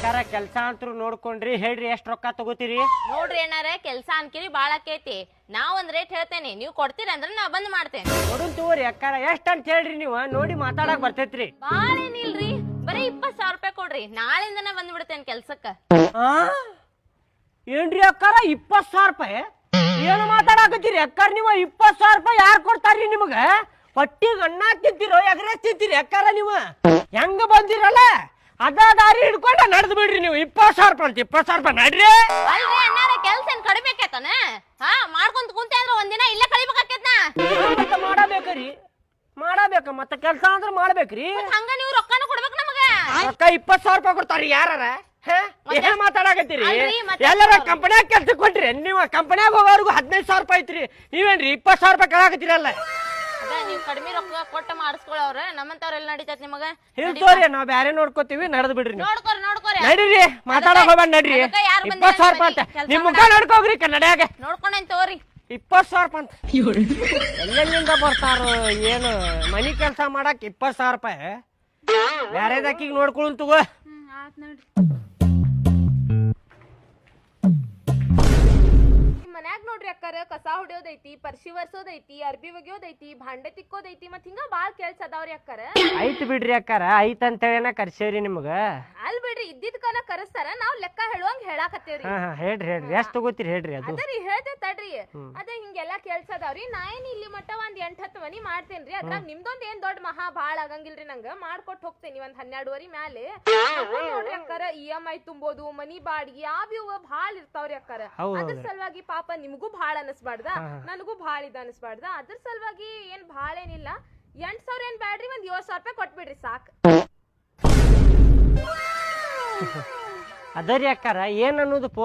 ಅಕ್ಕಾರ ಕೆಲ್ಸ ಅಂತೂ ನೋಡ್ಕೊಂಡ್ರಿ ಹೇಳ್ರಿ ಎಷ್ಟ್ ರೊಕ್ಕ ತಗೋತೀರಿ? ನೋಡ್ರಿ ಏನಾರ ಕೆಲ್ಸ ಅನ್ಕಿರಿ ಬಾಳ ಆಕೈತಿ. ನಾವ್ ಒಂದ್ ರೇಟ್ ಹೇಳ್ತೇನೆ, ನೀವ್ ಕೊಡ್ತೀರ ಅಂದ್ರ ನಾ ಬಂದ್ ಮಾಡ್ತೇನೆ. ಕೊಡುನ್ ತಗೋರಿ ಅಕ್ಕಾರ, ಎಷ್ಟ್ ಅಂತ ಹೇಳ್ರಿ ನೀವು ನೋಡಿ ಮಾತಾಡಕ್ ಬರ್ತೈತ್ರಿ. ಬಾಳ ಏನಿಲ್ರಿ, ಬರೀ 20,000 ರೂಪಾಯಿ ಕೊಡ್ರಿ, ನಾಳಿಂದನ ಬಂದ್ ಬಿಡ್ತೇನೆ ಕೆಲ್ಸಕ್ಕ. ಏನ್ರಿ ಅಕ್ಕಾರ 20,000 ರೂಪಾಯಿ? ಏನು ಮಾತಾಡಕತ್ತೀರಿ ಅಕ್ಕಾರ ನೀವು? 20,000 ರೂಪಾಯಿ ಯಾರು ಕೊಡ್ತಾರ್ರಿ ನಿಮಗ? ಹೊಟ್ಟಿಗೆ ಅನ್ನ ತಿಂತೀರೋ ಎಗ್ರೆಸ್ ತಿಂತೀರಿ ಅಕ್ಕಾರ ನೀವು? ಹೆಂಗ ಬಂದಿರಲ್ಲ ಅದ ದಾರಿ ಹಿಡ್ಕೊಂಡ ನಡೆದ್ ಬಿಡ್ರಿ ನೀವು. 20,000 ರೂಪಾಯಿ ಅಂತ 20,000 ರೂಪಾಯಿ ನಡ್ರಿ. ಅಲ್ರಿ ಅಣ್ಣಾರ ಕೆಲ್ಸ ಏನ್ ಕಡಿಮೆ ಆಕೇತನ? ಮಾಡ್ಕೊಂತ ಕುಂತೆ ಅಂದ್ರ ಒಂದಿನ ಇಲ್ಲ ಕಳಿಬೇಕಾಕೇತ್ನ. ಮತ್ತೆ ಮಾಡಬೇಕ್ರಿ, ಮಾಡಬೇಕ ಮತ್ತೆ ಕೆಲ್ಸ ಅಂದ್ರ ಮಾಡ್ಬೇಕ್ರಿ. ಹಂಗ ನೀವು ರೊಕ್ಕನ ಕೊಡ್ಬೇಕು ನಮಗ. ರೊಕ್ಕ 20,000 ರೂಪಾಯಿ ಕೊಡ್ತಾರಿ ಯಾರ? ಏನ್ ಮಾತಾಡಕತ್ತೀರಿ? ಅಲ್ರಿ, ಮತ್ತೆ ಎಲ್ಲರ ಕಂಪನ್ಯಾಗ ಕೆಲ್ಸ ಕೊಟ್ರಿ ನೀವು? ಕಂಪನ್ಯಾಗ ಹೋಗೋರ್ಗು 15,000 ರೂಪಾಯಿ ಐತ್ರಿ, ನೀವೇನ್ರಿ 20,000 ರೂಪಾಯಿ ಕೇಳಾಕತ್ತೀರಲ್ಲ? ಅದ ನೀವ್ ಕಡಿಮೆ ರೊಕ್ಕ ಕೊಟ್ಟ ಮಾಡಿಸ್ಕೊಳವ್ರ, ನಮ್ಮಂತವ್ರ ಎಲ್ಲಿ ನಡೀತೈತಿ ನಿಮಗ? ಹೇಳ್ತೋರಿ, ನಾವ್ ಬ್ಯಾರೆ ನೋಡ್ಕೋತೀವಿ, ನಡೆದ್ ಬಿಡ್ರಿ ನೀವು. ನೋಡ್ಕೋರಿ ನಡೀರಿ, ಮಾತಾಡಕ್ ಹೋಗ್ಬೇಡ ನಡ್ರಿ. 20,000 ರೂಪಾಯಿ ಅಂತ ನಿಮ್ ಮುಖ ನೋಡ್ಕೋಗ್ರಿ ಕನ್ನಡ್ಯಾಗ. ನೋಡ್ಕೊಂಡೇನ್ ತಗೋರಿ. 20,000 ರೂಪಾಯಿ ಅಂತ ಎಲ್ಲೆಲ್ಲಿಂದ ಬರ್ತಾರೋ ಏನು ಮನಿ ಕೆಲಸ ಮಾಡಕ್ 20,000 ರೂಪಾಯಿ? ಬ್ಯಾರೆದಕ್ಕಿಗೆ ನೋಡ್ಕೊಳ್ಳು ತಗೋ. ಮನ್ಯಾಗ ನೋಡ್ರಿ ಅಕ್ಕಾರ, ಕಸ ಹೊಡಿಯೋದೈತಿ, ಪರ್ಶಿ ವರ್ಸೋದೈತಿ, ಅರ್ಬಿ ಒಗ್ಯೋದೈತಿ, ಭಾಂಡೆ ತಿಕ್ಕೋದೈತಿ, ಮತ್ ಹಿಂಗ ಬಾಳ್ ಕೆಲ್ಸ ಅದಾವ್ರಿ ಅಕ್ಕಾರ. ಐತ್ ಬಿಡ್ರಿ ಅಕ್ಕಾರ, ಐತ್ ಅಂತ ಹೇಳನ ಕರ್ಸೇವ್ರಿ ನಿಮ್ಗ. ಅಲ್ ಬಿಡ್ರಿ, ಇದ್ದಿದ್ಕನ ಕರೆಸ್ತಾರ, ನಾವ್ ಲೆಕ್ಕ ಹೇಳುವಂಗ ಹೇಳಾಕತ್ತೇವ್ರಿ. ಹೇಳ್ರಿ ಎಷ್ಟ್ ತಗೋತೀರಿ ಹೇಳ್ರಿ? ಅದು ಅದರಿ ಹೇಳ್ತೇವ್ ತಡ್ರಿ. ಅದ ಹಿಂಗೆಲ್ಲಾ ಕೆಲ್ಸ ಅದಾವ್ರಿ. ನಾ ಏನ್ ಇಲ್ಲಿ ಮಟ್ಟ ಒಂದ್ 8-10 ಮನಿ ಮಾಡ್ತೇನ್ರಿ. ಅದ್ರಾಗ ನಿಮ್ದೊಂದ್ ಏನ್ ದೊಡ್ಡ ಮಹಾ ಬಾಳ ಆಗಂಗಿಲ್ರಿ, ನಂಗ ಮಾಡ್ಕೊಟ್ ಹೋಗ್ತೇನಿ ಒಂದ್ 12 ಮ್ಯಾಲೆ. ನೋಡ್ರಿ ಅಕ್ಕಾರ, EMI ತುಂಬೋದು, ಮನಿ ಬಾಡಿಗೆ ಯಾವ್ಯಾವ ಬಾಳ ಇರ್ತಾವ್ರಿ ಅಕ್ಕಾರ. ಅದ್ರ ಸಲುವಾಗಿ ಪಾಪ ನಿಮಗೂ ಬಾಳ ಅನಸ್ಬಾರ್ದ, ನನಗೂ ಬಾಳ ಇದ ಅನಸ್ಬಾರ್ದ. ಅದ್ರ ಸಲುವಾಗಿ ಏನ್ ಬಾಳ ಏನಿಲ್ಲ, 8,000 ಏನ್ ಬ್ಯಾಡ್ರಿ, ಒಂದ್ 7,000 ರೂಪಾಯಿ ಕೊಟ್ಬಿಡ್ರಿ ಸಾಕ್. ಅದರಿ ಅಕ್ಕಾರ, ಏನ್ ಅನ್ನೋದು ಫೋನ್